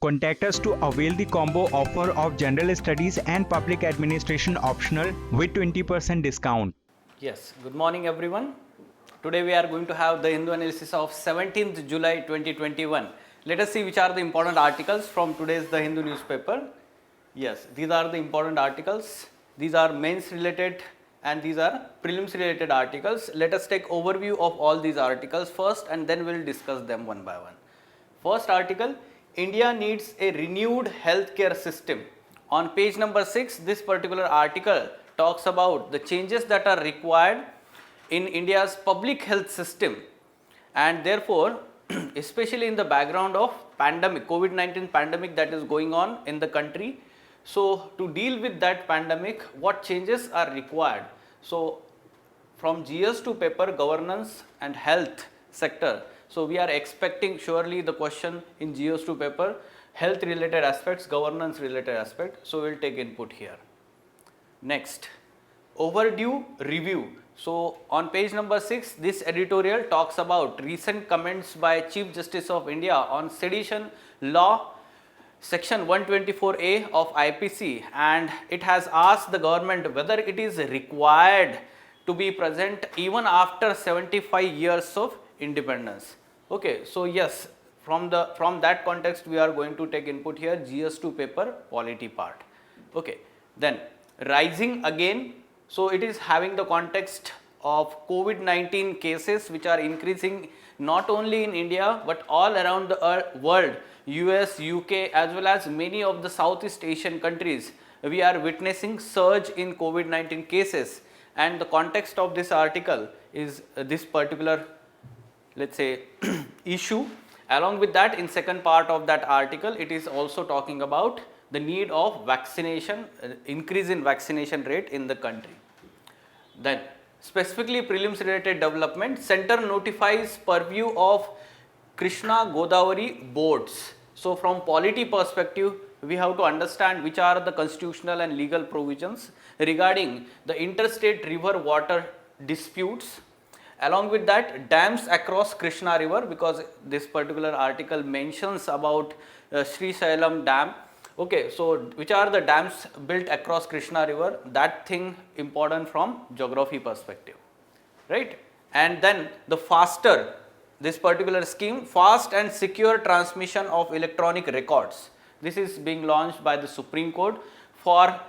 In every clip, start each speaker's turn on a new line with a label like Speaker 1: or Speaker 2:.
Speaker 1: Contact us to avail the combo offer of General Studies and Public Administration optional with 20% discount.
Speaker 2: Yes, good morning everyone. Today we are going to have the Hindu analysis of 17th July 2021. Let us see which are the important articles from today's The Hindu newspaper. Yes, these are the important articles. These are mains related and these are prelims related articles. Let us take overview of all these articles first and then we will discuss them one by one. First article, India needs a renewed healthcare system. On page number 6, this particular article talks about the changes that are required in India's public health system, and therefore especially in the background of pandemic, COVID-19 pandemic that is going on in the country. So to deal with that pandemic, what changes are required? So from GS2 paper, governance and health sector, so we are expecting surely the question in GS2 paper, health related aspects, governance related aspect. So we will take input here. Next, overdue review. So on page number 6, this editorial talks about recent comments by Chief Justice of India on sedition law section 124A of IPC, and it has asked the government whether it is required to be present even after 75 years of independence. Okay, so yes, from that context we are going to take input here, GS2 paper polity part. Okay, then rising again. So it is having the context of COVID-19 cases which are increasing not only in India but all around the world, US, UK as well as many of the Southeast Asian countries. We are witnessing surge in COVID-19 cases, and the context of this article is this particular, let's say, issue. Along with that, in second part of that article, it is also talking about the need of vaccination, increase in vaccination rate in the country. Then specifically prelims related development, center notifies purview of Krishna Godavari boards. So from polity perspective, we have to understand which are the constitutional and legal provisions regarding the interstate river water disputes. Along with that, dams across Krishna river, because this particular article mentions about Sri Sailam dam. Okay, so which are the dams built across Krishna river, that thing important from geography perspective, right? And then the faster, this particular scheme, fast and secure transmission of electronic records. This is being launched by the Supreme Court for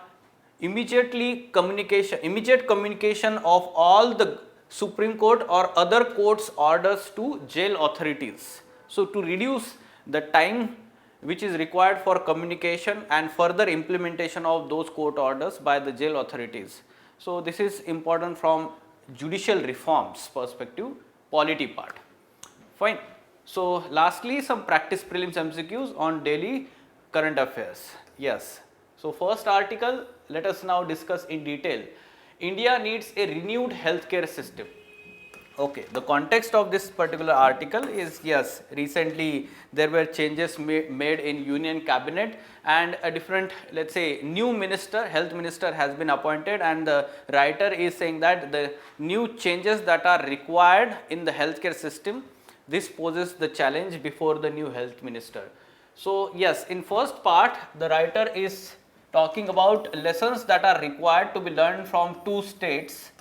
Speaker 2: immediate communication of all the Supreme Court or other courts orders to jail authorities. So to reduce the time which is required for communication and further implementation of those court orders by the jail authorities. So this is important from judicial reforms perspective, polity part. Fine. So lastly, some practice prelims MCQs on daily current affairs. Yes. So first article, let us now discuss in detail. India needs a renewed healthcare system. Okay, the context of this particular article is, yes, recently there were changes made in Union Cabinet, and a different, let's say, new minister, health minister has been appointed, and the writer is saying that the new changes that are required in the healthcare system, this poses the challenge before the new health minister. So yes, in first part, the writer is talking about lessons that are required to be learned from two states,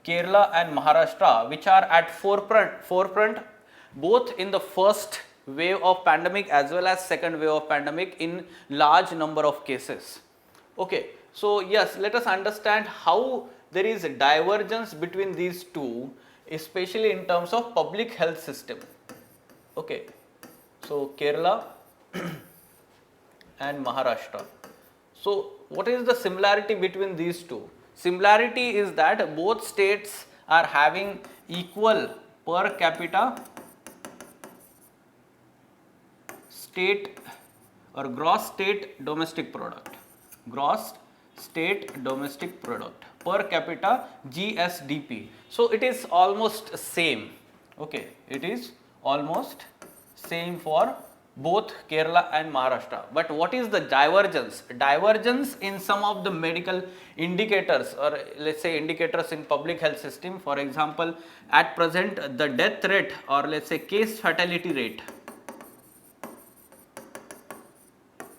Speaker 2: Kerala and Maharashtra, which are at forefront both in the first wave of pandemic as well as second wave of pandemic in large number of cases. Okay, so yes, let us understand how there is a divergence between these two, especially in terms of public health system. Okay, so Kerala and Maharashtra. So what is the similarity between these two? Similarity is that both states are having equal per capita state or gross state domestic product, gross state domestic product per capita GSDP. So it is almost same. Okay, it is almost same for both Kerala and Maharashtra. But what is the divergence? Divergence in some of the medical indicators, or let's say indicators in public health system. For example, at present the death rate, or let's say case fatality rate,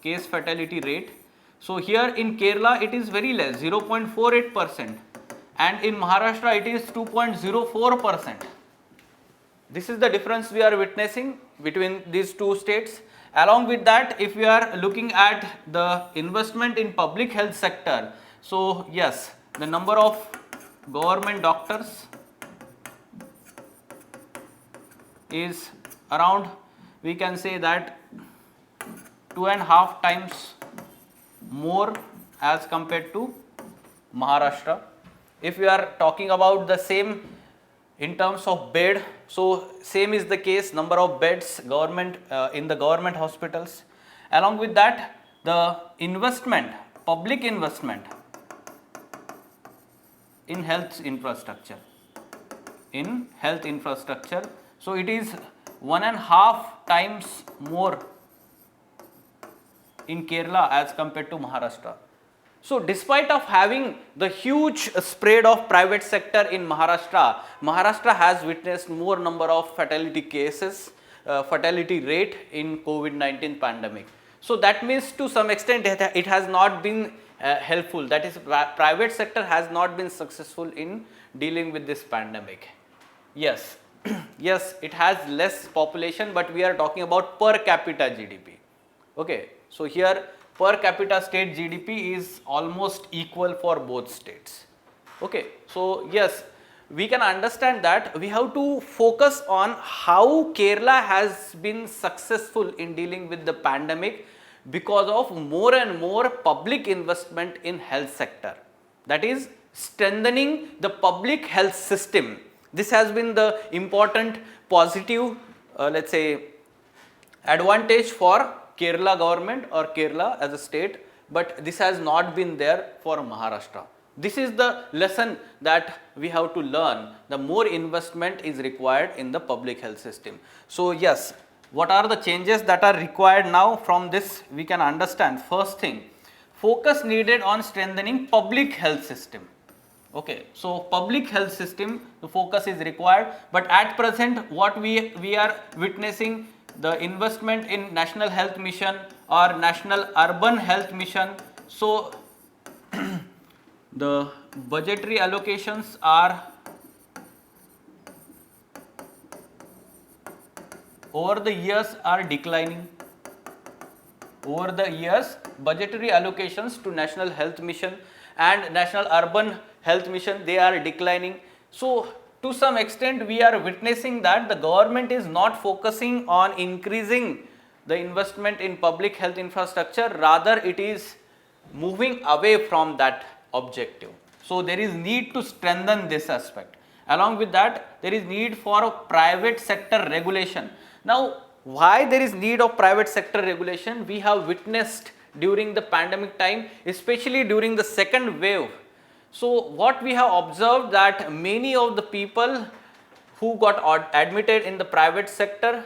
Speaker 2: case fatality rate. So here in Kerala it is very less, 0.48%, and in Maharashtra it is 2.04%. This is the difference we are witnessing between these two states. Along with that, if we are looking at the investment in public health sector, so yes, the number of government doctors is around, we can say that 2.5 times more as compared to Maharashtra. If we are talking about the same in terms of bed, so same is the case, number of beds government in the government hospitals. Along with that, the investment, public investment in health infrastructure, so it is 1.5 times more in Kerala as compared to Maharashtra. So despite of having the huge spread of private sector in Maharashtra, Maharashtra has witnessed more number of fatality cases, fatality rate in COVID-19 pandemic. So that means to some extent it has not been helpful, that is private sector has not been successful in dealing with this pandemic. Yes, yes, it has less population, but we are talking about per capita GDP. Okay, so here per capita state GDP is almost equal for both states. Okay, so yes, we can understand that we have to focus on how Kerala has been successful in dealing with the pandemic because of more and more public investment in health sector, that is strengthening the public health system. This has been the important positive let's say advantage for Kerala government or Kerala as a state, but this has not been there for Maharashtra. This is the lesson that we have to learn. The more investment is required in the public health system. So yes, what are the changes that are required now? From this we can understand, first thing, focus needed on strengthening public health system. Okay, so public health system, the focus is required, but at present what we are witnessing, the investment in National Health Mission or National Urban Health Mission. So the budgetary allocations are over the years are declining. Over the years, budgetary allocations to National Health Mission and National Urban Health Mission, they are declining. So to some extent we are witnessing that the government is not focusing on increasing the investment in public health infrastructure, rather it is moving away from that objective. So there is need to strengthen this aspect. Along with that, there is need for a private sector regulation. Now why there is need of private sector regulation? We have witnessed during the pandemic time, especially during the second wave. So what we have observed, that many of the people who got admitted in the private sector,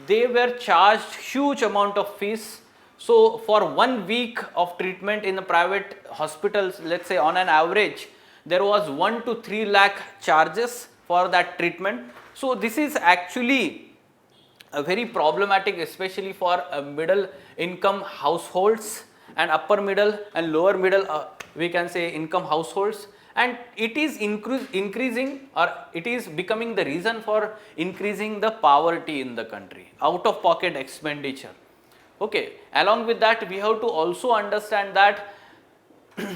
Speaker 2: they were charged huge amount of fees. So for 1 week of treatment in the private hospitals, let's say on an average, there was 1 to 3 lakh charges for that treatment. So this is actually a very problematic, especially for middle income households and upper middle and lower middle we can say income households, and it is increasing, or it is becoming the reason for increasing the poverty in the country, out of pocket expenditure. Okay, along with that we have to also understand that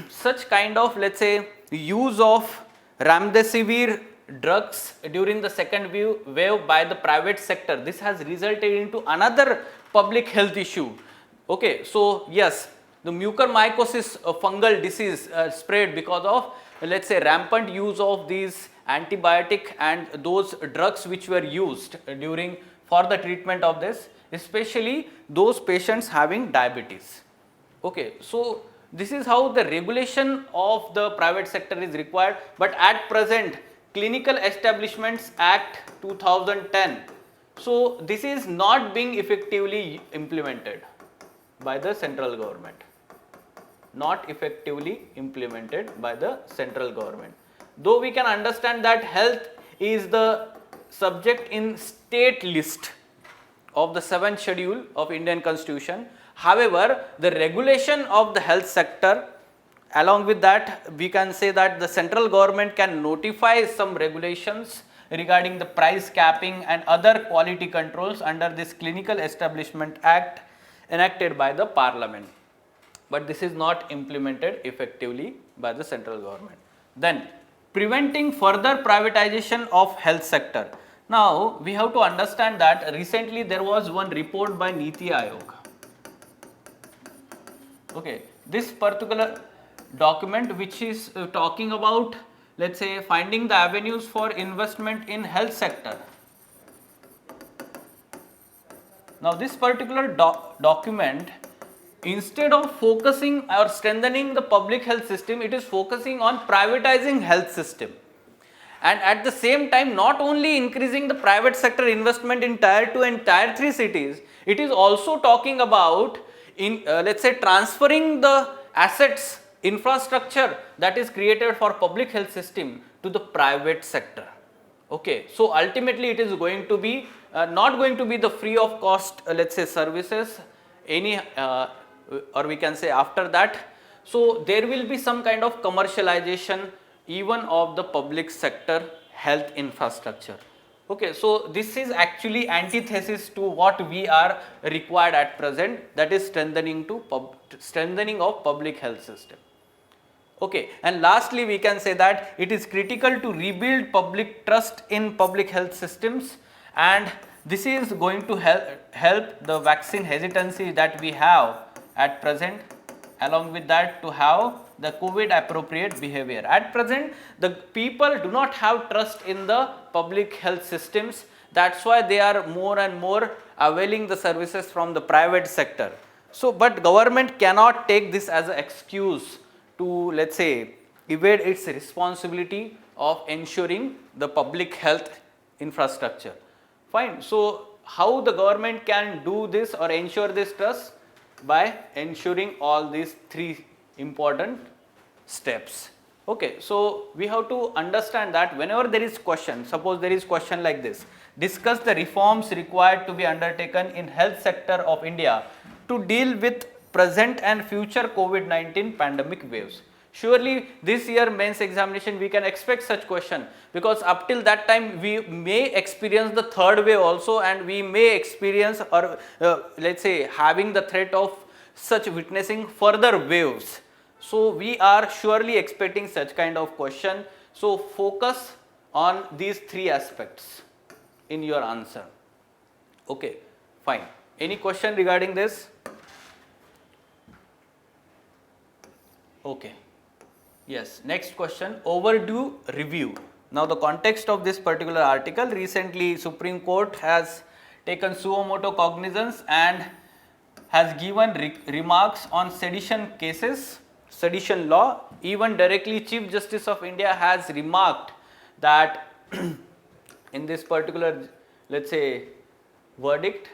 Speaker 2: such kind of, let's say, use of Remdesivir drugs during the second wave by the private sector, this has resulted into another public health issue. Okay, so yes, the mucormycosis fungal disease spread because of, let's say, rampant use of these antibiotic and those drugs which were used during for the treatment of this, especially those patients having diabetes. Okay, so this is how the regulation of the private sector is required, but at present Clinical Establishments Act 2010, so this is not being effectively implemented by the central government. Not effectively implemented by the central government. Though we can understand that health is the subject in state list of the 7th schedule of Indian Constitution. However, the regulation of the health sector, along with that, we can say that the central government can notify some regulations regarding the price capping and other quality controls under this Clinical Establishment Act enacted by the Parliament. But this is not implemented effectively by the central government. Then, preventing further privatization of health sector. Now, we have to understand that recently there was one report by Niti Aayog. Okay, this particular document which is talking about, let's say, finding the avenues for investment in health sector. Now, this particular document, instead of focusing or strengthening the public health system, it is focusing on privatizing health system, and at the same time not only increasing the private sector investment in tier 2 and tier 3 cities, it is also talking about let's say transferring the assets, infrastructure that is created for public health system to the private sector. Okay, so ultimately it is going to be not going to be the free of cost let's say services any or we can say after that. So there will be some kind of commercialization even of the public sector health infrastructure. Okay, so this is actually antithesis to what we are required at present, that is strengthening of public health system. Okay, and lastly we can say that it is critical to rebuild public trust in public health systems, and this is going to help the vaccine hesitancy that we have at present, along with that to have the COVID appropriate behavior. At present, the people do not have trust in the public health systems, that's why they are more and more availing the services from the private sector. So, but government cannot take this as an excuse to let's say evade its responsibility of ensuring the public health infrastructure. Fine. So, how the government can do this or ensure this trust? By ensuring all these three important steps. Okay, so we have to understand that whenever there is question, suppose there is question like this: discuss the reforms required to be undertaken in health sector of India to deal with present and future COVID-19 pandemic waves. Surely this year mains examination we can expect such question, because up till that time we may experience the third wave also, and we may experience or let's say having the threat of such witnessing further waves. So we are surely expecting such kind of question. So focus on these three aspects in your answer. Okay, fine. Any question regarding this? Okay. Yes, next question, overdue review. Now the context of this particular article, recently Supreme Court has taken suo motu cognizance and has given remarks on sedition cases, sedition law. Even directly Chief Justice of India has remarked that in this particular let's say verdict,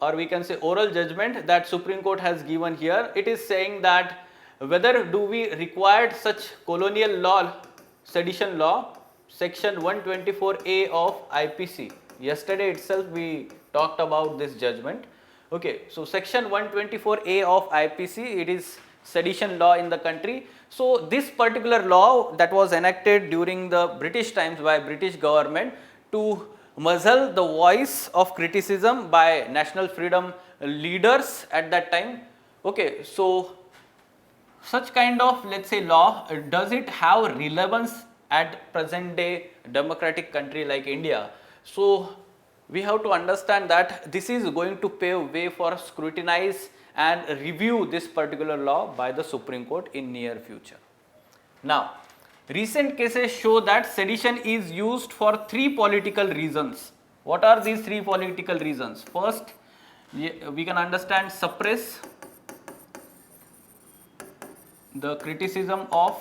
Speaker 2: or we can say oral judgment that Supreme Court has given here, it is saying that whether do we require such colonial law, sedition law, section 124A of IPC. Yesterday itself we talked about this judgment. Okay, so section 124A of IPC, it is sedition law in the country. So this particular law that was enacted during the British times by British government to muzzle the voice of criticism by national freedom leaders at that time. Okay, so such kind of let's say law, does it have relevance at present day democratic country like India? So we have to understand that this is going to pave way for scrutinize and review this particular law by the Supreme Court in near future. Now, recent cases show that sedition is used for three political reasons. What are these three political reasons? First, we can understand suppress the criticism of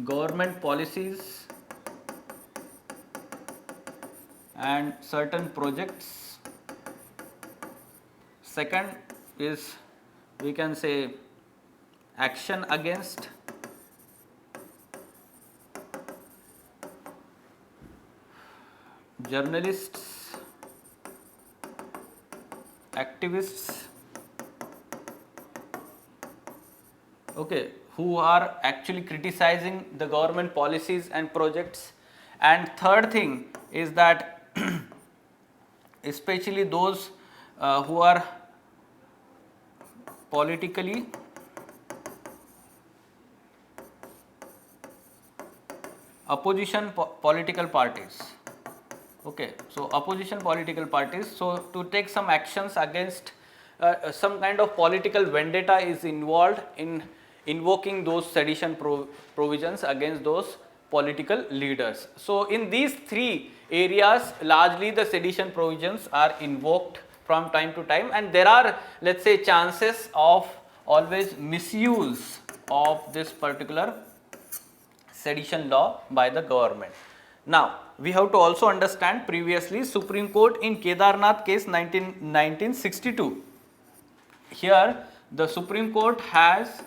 Speaker 2: government policies and certain projects. Second is, we can say, action against journalists activists, okay, who are actually criticizing the government policies and projects. And third thing is that especially those who are politically opposition political parties. Okay, so opposition political parties, so to take some actions against some kind of political vendetta is involved in invoking those sedition provisions against those political leaders. So in these three areas largely the sedition provisions are invoked from time to time, and there are, let's say, chances of always misuse of this particular sedition law by the government. Now we have to also understand previously Supreme Court in Kedarnath case 1962. Here the Supreme Court has,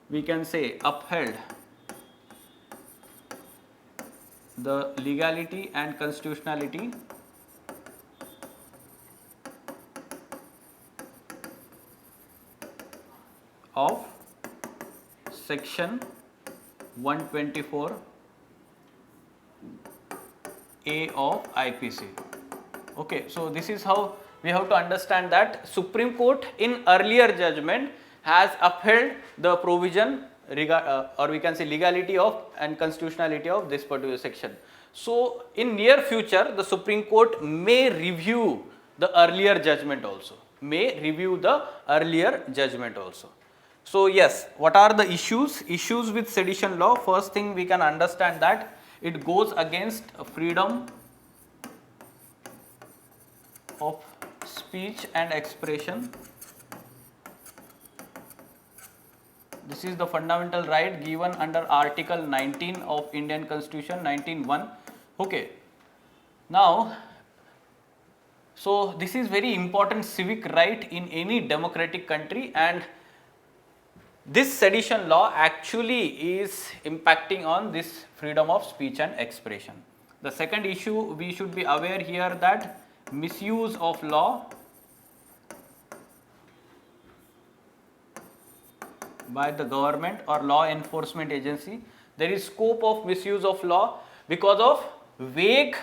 Speaker 2: we can say, upheld the legality and constitutionality of section 124A of IPC. Okay, so this is how we have to understand that Supreme Court in earlier judgment has upheld the provision or we can say legality of and constitutionality of this particular section. So in near future the Supreme Court may review the earlier judgment also, So yes, what are the issues? Issues with sedition law. First thing we can understand that it goes against freedom of speech and expression. This is the fundamental right given under Article 19 of Indian Constitution 19(1). Okay. Now, so this is very important civic right in any democratic country, and this sedition law actually is impacting on this freedom of speech and expression. The second issue we should be aware here that misuse of law by the government or law enforcement agency. There is scope of misuse of law because of vague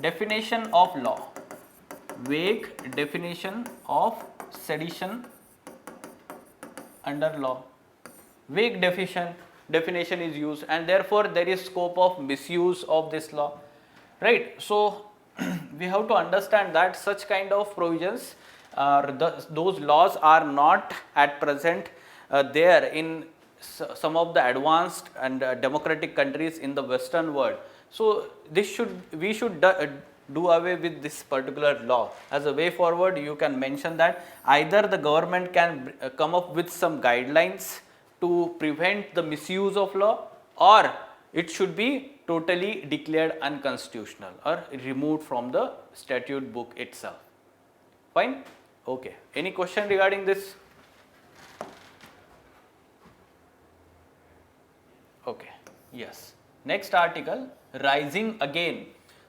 Speaker 2: definition of law, vague definition of sedition under law. Vague definition is used, and therefore there is scope of misuse of this law, right? So we have to understand that such kind of provisions, those laws are not at present there in some of the advanced and democratic countries in the Western world. So we should do away with this particular law. As a way forward, you can mention that either the government can come up with some guidelines to prevent the misuse of law, or it should be totally declared unconstitutional or removed from the statute book itself. Fine? Okay. Any question regarding this? Okay. Yes. Next article, rising again.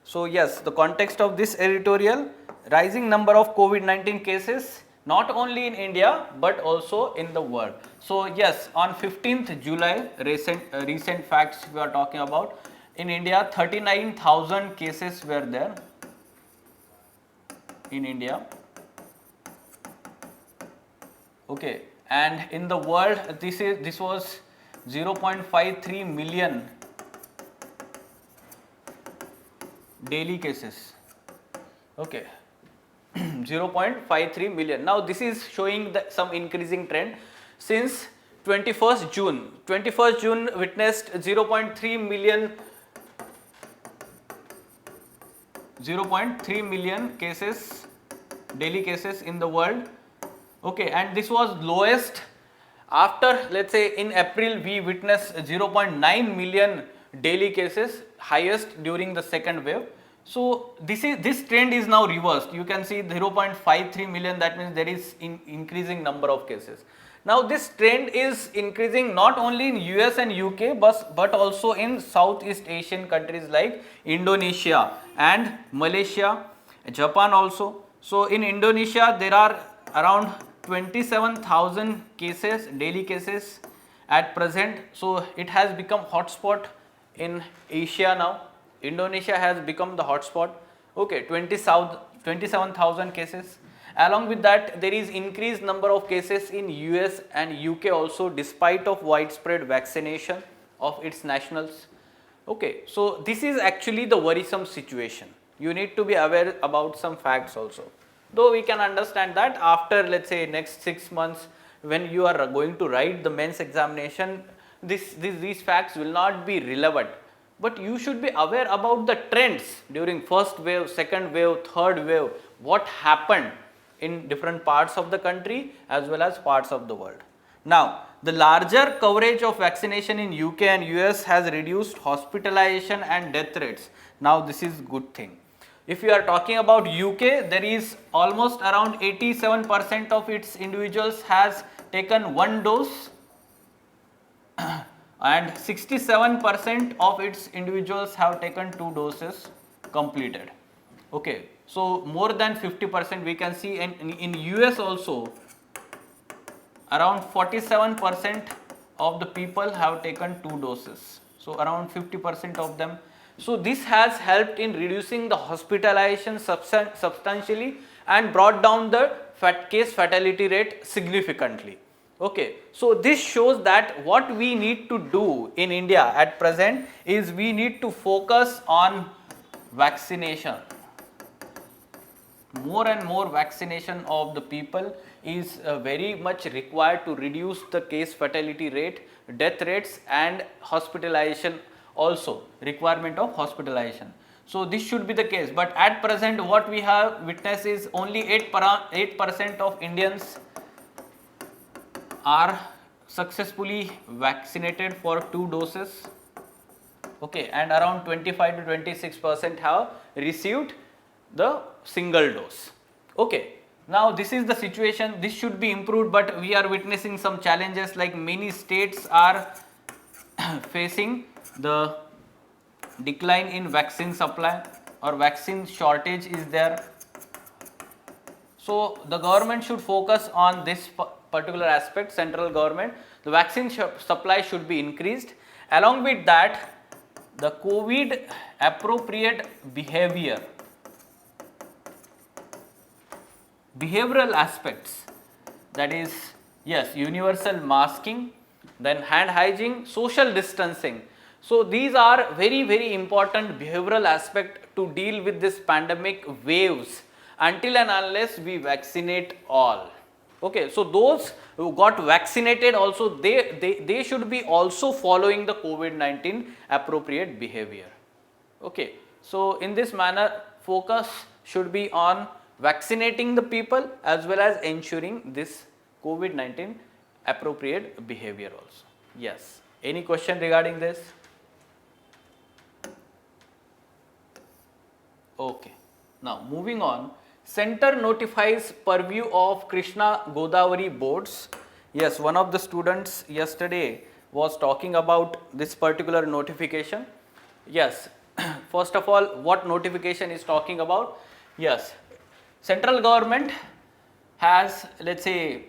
Speaker 2: So yes, the context of this editorial, rising number of COVID-19 cases not only in India but also in the world. So yes, on 15th July, recent facts we are talking about. In India, 39,000 cases were there in India. Okay, and in the world, this was 0.53 million daily cases. Okay, 0.53 million. Now this is showing some increasing trend since 21st June. 21st June witnessed 0.3 million cases, daily cases in the world. Okay, and this was lowest after, let's say, in April we witnessed 0.9 million daily cases, highest during the second wave. So this trend is now reversed. You can see 0.53 million, that means there is increasing number of cases. Now this trend is increasing not only in US and UK but also in Southeast Asian countries like Indonesia and Malaysia, Japan also. So in Indonesia there are around 27,000 cases, daily cases at present. So it has become hotspot in Asia now. Indonesia has become the hotspot. Okay, 27,000 cases. Along with that, there is increased number of cases in US and UK also, despite of widespread vaccination of its nationals. Okay, so this is actually the worrisome situation. You need to be aware about some facts also. Though we can understand that after, let's say, next 6 months, when you are going to write the mains examination, these facts will not be relevant. But you should be aware about the trends during first wave, second wave, third wave, what happened in different parts of the country as well as parts of the world. Now, the larger coverage of vaccination in UK and US has reduced hospitalization and death rates. Now, this is good thing. If you are talking about UK, there is almost around 87% of its individuals has taken one dose and 67% of its individuals have taken 2 doses completed. Okay, so more than 50% we can see, and in US also around 47% of the people have taken 2 doses. So around 50% of them. So this has helped in reducing the hospitalization substantially and brought down the case fatality rate significantly. Okay, so this shows that what we need to do in India at present is we need to focus on vaccination. More and more vaccination of the people is very much required to reduce the case fatality rate, death rates and hospitalization also, requirement of hospitalization. So this should be the case, but at present what we have witnessed is only 8% of Indians are successfully vaccinated for 2 doses. Okay, and around 25 to 26% have received the single dose. Okay, now this is the situation. This should be improved, but we are witnessing some challenges, like many states are facing the decline in vaccine supply or vaccine shortage is there. So the government should focus on this particular aspect, central government. The vaccine supply should be increased. Along with that, the COVID appropriate behavioral aspects, that is, yes, universal masking, then hand hygiene, social distancing. So these are very important behavioral aspect to deal with this pandemic waves until and unless we vaccinate all. Okay, so those who got vaccinated also, they should be also following the COVID-19 appropriate behavior. Okay, so in this manner, focus should be on vaccinating the people as well as ensuring this COVID-19 appropriate behavior also. Yes, any question regarding this? Okay, now moving on. Center notifies purview of Krishna Godavari boards. Yes, one of the students yesterday was talking about this particular notification. Yes, first of all, what notification is talking about? Yes, central government has, let's say,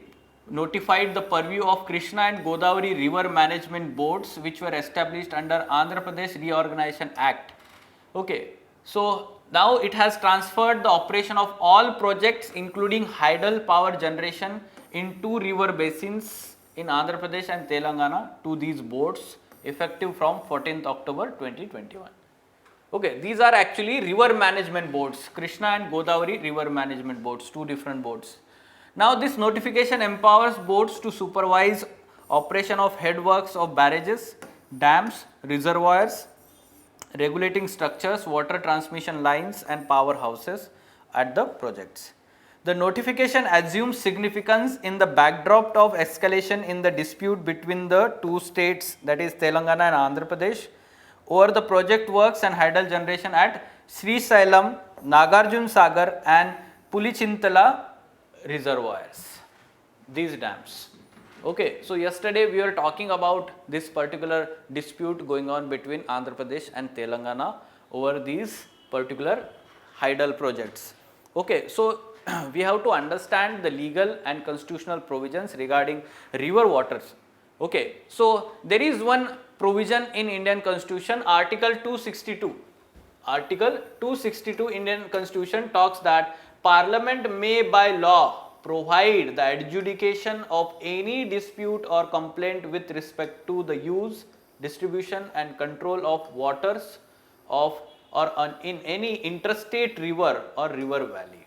Speaker 2: notified the purview of Krishna and Godavari river management boards which were established under Andhra Pradesh Reorganization Act. Okay, so now it has transferred the operation of all projects including hydel power generation in 2 river basins in Andhra Pradesh and Telangana to these boards effective from 14th October 2021. Okay, these are actually river management boards, Krishna and Godavari river management boards, 2 different boards. Now this notification empowers boards to supervise operation of headworks of barrages, dams, reservoirs, regulating structures, water transmission lines and powerhouses at the projects. The notification assumes significance in the backdrop of escalation in the dispute between the 2 states, that is Telangana and Andhra Pradesh, over the project works and hydel generation at Srisailam, Nagarjun Sagar and Pulichintala reservoirs, these dams. Okay, so yesterday we were talking about this particular dispute going on between Andhra Pradesh and Telangana over these particular hydel projects. Okay, so we have to understand the legal and constitutional provisions regarding river waters. Okay, so there is one provision in Indian Constitution, Article 262. Article 262 Indian Constitution talks that Parliament may by law provide the adjudication of any dispute or complaint with respect to the use, distribution and control of waters of or in any interstate river or river valley.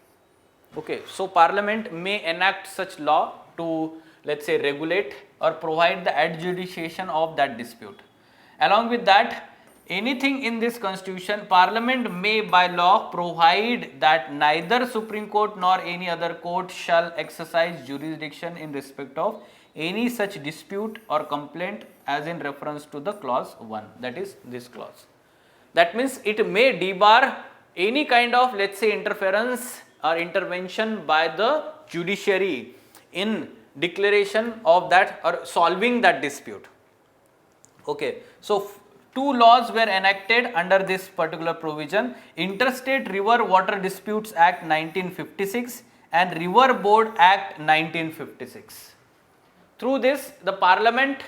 Speaker 2: Okay, so Parliament may enact such law to, let's say, regulate or provide the adjudication of that dispute. Along with that, anything in this constitution, Parliament may by law provide that neither Supreme Court nor any other court shall exercise jurisdiction in respect of any such dispute or complaint as in reference to the clause 1, that is this clause. That means it may debar any kind of, let's say, interference or intervention by the judiciary in declaration of that or solving that dispute. Okay, so two laws were enacted under this particular provision, Interstate River Water Disputes Act 1956 and River Board Act 1956. Through this, the Parliament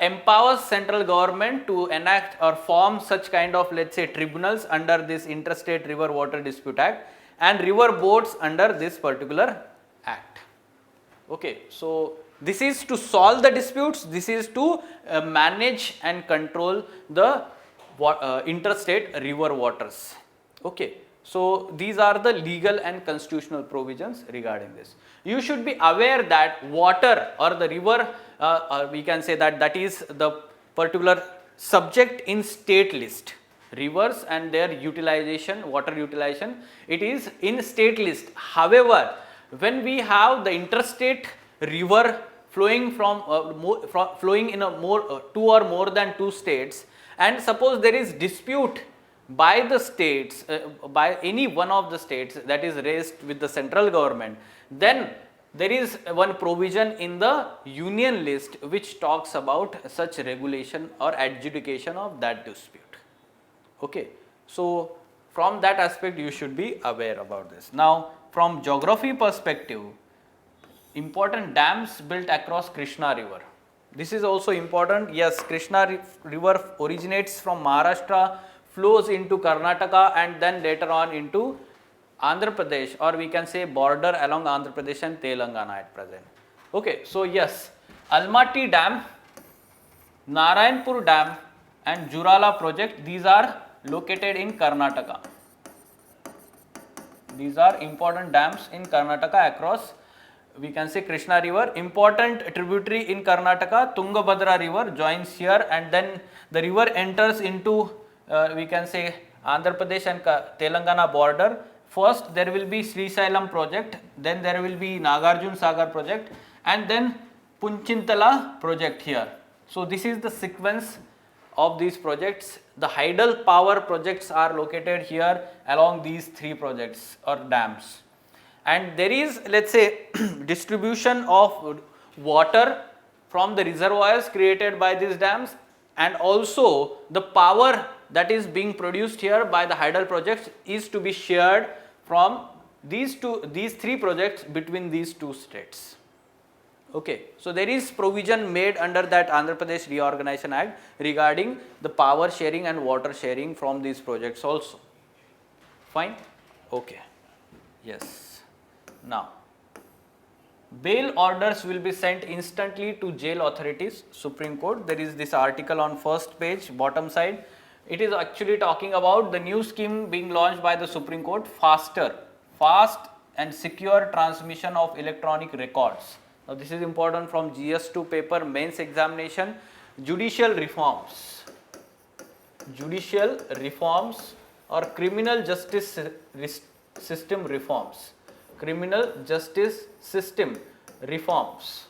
Speaker 2: empowers central government to enact or form such kind of, let's say, tribunals under this Interstate River Water Dispute Act and river boards under this particular act. Okay, so this is to solve the disputes, this is to manage and control the interstate river waters. Okay, so these are the legal and constitutional provisions regarding this. You should be aware that water or the river, we can say that that is the particular subject in state list. Rivers and their utilization, water utilization, it is in state list. However, when we have the interstate river flowing flowing in a two or more than two states, and suppose there is dispute by the states, by any one of the states that is raised with the central government, then there is one provision in the union list which talks about such regulation or adjudication of that dispute. Okay, so from that aspect you should be aware about this. Now, from geography perspective, important dams built across Krishna river. This is also important. Yes, Krishna river originates from Maharashtra, flows into Karnataka and then later on into Andhra Pradesh, or we can say border along Andhra Pradesh and Telangana at present. Okay, so yes, Almaty Dam, Narayanpur Dam and Jurala project, these are located in Karnataka. These are important dams in Karnataka across, we can say, Krishna river. Important tributary in Karnataka, Tungabhadra river joins here and then the river enters into, we can say, Andhra Pradesh and Telangana border. First there will be Srisailam project, then there will be Nagarjun Sagar project and then Punchintala project here. So this is the sequence of these projects. The hydel power projects are located here along these three projects or dams. And there is, let's say, distribution of water from the reservoirs created by these dams, and also the power that is being produced here by the hydel projects is to be shared from these three projects between these two states. Okay, so there is provision made under that Andhra Pradesh Reorganization Act regarding the power sharing and water sharing from these projects also. Fine? Okay. Yes. Now, bail orders will be sent instantly to jail authorities, Supreme Court. There is this article on first page, bottom side. It is actually talking about the new scheme being launched by the Supreme Court, fast and secure transmission of electronic records. Now, this is important from GS2 paper mains examination. Judicial reforms or criminal justice system reforms. Criminal justice system reforms.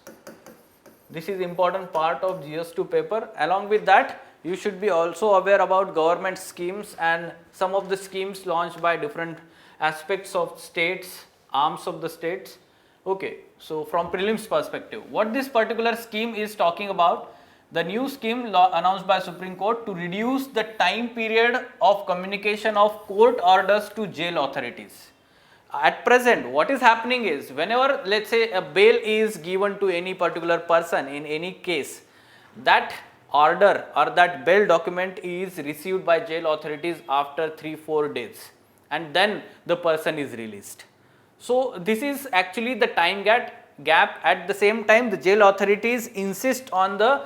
Speaker 2: This is important part of GS2 paper. Along with that, you should be also aware about government schemes and some of the schemes launched by different aspects of states, arms of the states. Okay, so from prelims perspective, what this particular scheme is talking about, the new scheme law announced by Supreme Court to reduce the time period of communication of court orders to jail authorities. At present, what is happening is, whenever let's say a bail is given to any particular person in any case, that order or that bail document is received by jail authorities after 3-4 days, and then the person is released. So this is actually the time gap. At the same time, the jail authorities insist on the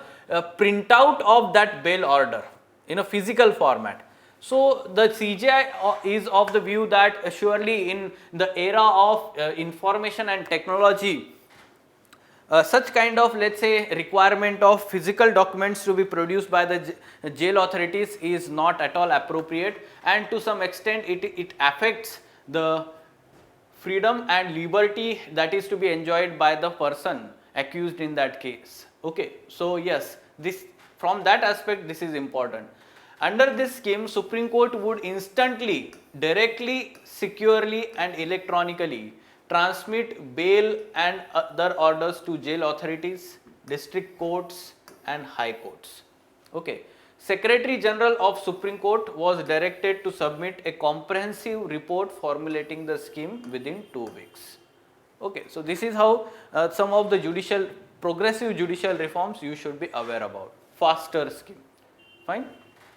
Speaker 2: printout of that bail order in a physical format. So the CJI is of the view that surely in the era of information and technology, such kind of, let's say, requirement of physical documents to be produced by the jail authorities is not at all appropriate, and to some extent it affects the freedom and liberty that is to be enjoyed by the person accused in that case. Okay, so yes, this, from that aspect, this is important. Under this scheme, Supreme Court would instantly, directly, securely and electronically transmit bail and other orders to jail authorities, district courts and high courts. Okay. Secretary General of Supreme Court was directed to submit a comprehensive report formulating the scheme within 2 weeks. Okay, so this is how some of the progressive judicial reforms you should be aware about. Faster scheme. Fine?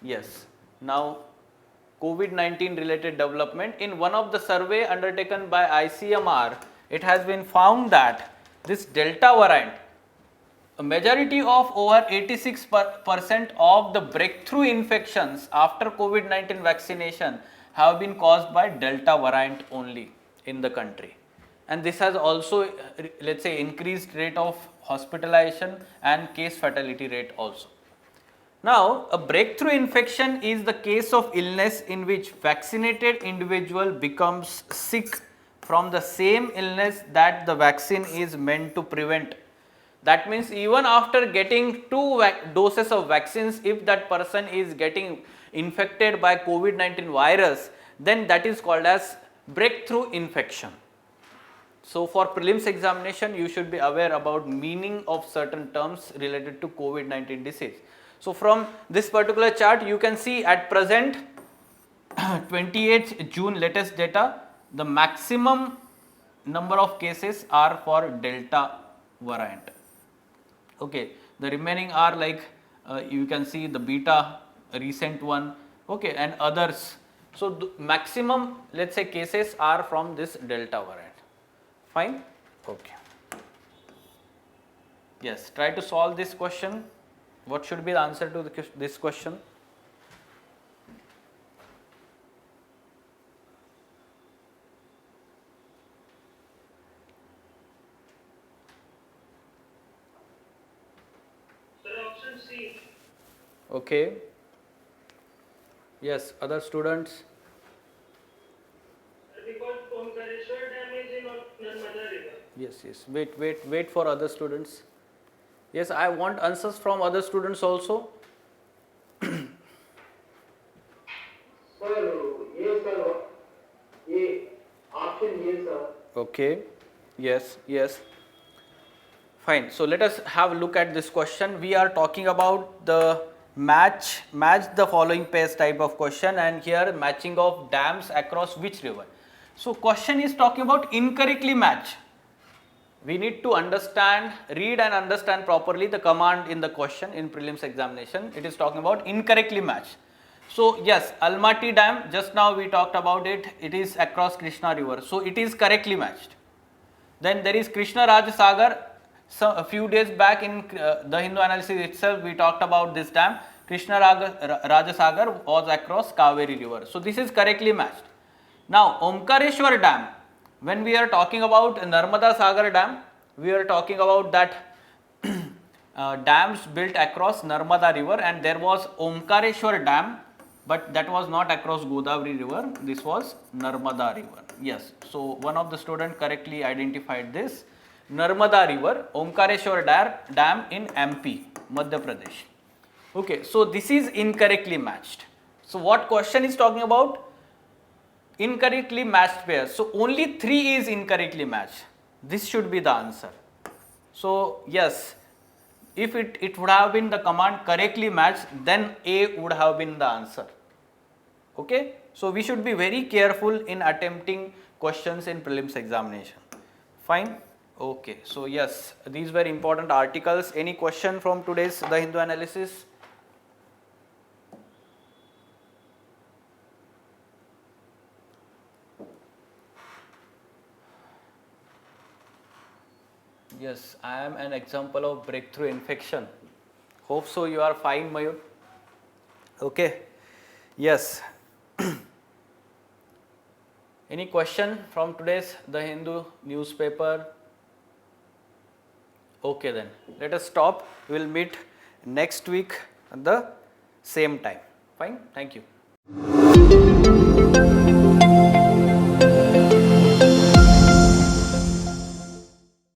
Speaker 2: Yes. Now, COVID-19 related development. In one of the survey undertaken by ICMR, it has been found that this Delta variant, a majority of over 86% of the breakthrough infections after COVID-19 vaccination have been caused by Delta variant only in the country. And this has also, let's say, increased rate of hospitalization and case fatality rate also. Now, a breakthrough infection is the case of illness in which vaccinated individual becomes sick from the same illness that the vaccine is meant to prevent. That means even after getting 2 doses of vaccines, if that person is getting infected by COVID-19 virus, then that is called as breakthrough infection. So for prelims examination, you should be aware about meaning of certain terms related to COVID-19 disease. So from this particular chart, you can see at present 28th June latest data, the maximum number of cases are for Delta variant. Okay, the remaining are like you can see the Beta recent one, okay, and others. So the maximum, let's say, cases are from this Delta variant. Fine? Okay. Yes, try to solve this question. What should be the answer to this question?
Speaker 3: Sir, option C.
Speaker 2: Okay. Yes, other students?
Speaker 3: Because Omkareshwar Dam is in Narmada River.
Speaker 2: Yes, yes. Wait for other students. Yes, I want answers from other students also.
Speaker 3: Sir, yes, sir. A. Option A, sir.
Speaker 2: Okay. Yes, yes. Fine. So let us have a look at this question. We are talking about the match the following pairs type of question, and here matching of dams across which river. So question is talking about incorrectly match. We need to understand, read and understand properly the command in the question in prelims examination. It is talking about incorrectly match. So yes, Almaty Dam, just now we talked about it, it is across Krishna river. So it is correctly matched. Then there is Krishna Raj Sagar. So a few days back in the Hindu analysis itself, we talked about this dam. Krishna Raj Sagar was across Kaveri river. So this is correctly matched. Now Omkareshwar Dam, when we are talking about Narmada Sagar Dam, we are talking about that dams built across Narmada river, and there was Omkareshwar Dam, but that was not across Godavari river, this was Narmada river. Yes, so one of the students correctly identified this. Narmada river, Omkareshwar Dam in MP, Madhya Pradesh. Okay, so this is incorrectly matched. So what question is talking about? Incorrectly matched pairs. So only 3 is incorrectly matched. This should be the answer. So yes, if it would have been the command correctly matched, then A would have been the answer. Okay, so we should be very careful in attempting questions in prelims examination. Fine. Okay, so yes, these were important articles. Any question from today's The Hindu analysis? Yes, I am an example of breakthrough infection. Hope so you are fine, Mayur. Okay. Yes. Any question from today's The Hindu newspaper? Okay then, let us stop. We will meet next week at the same time. Fine, thank you.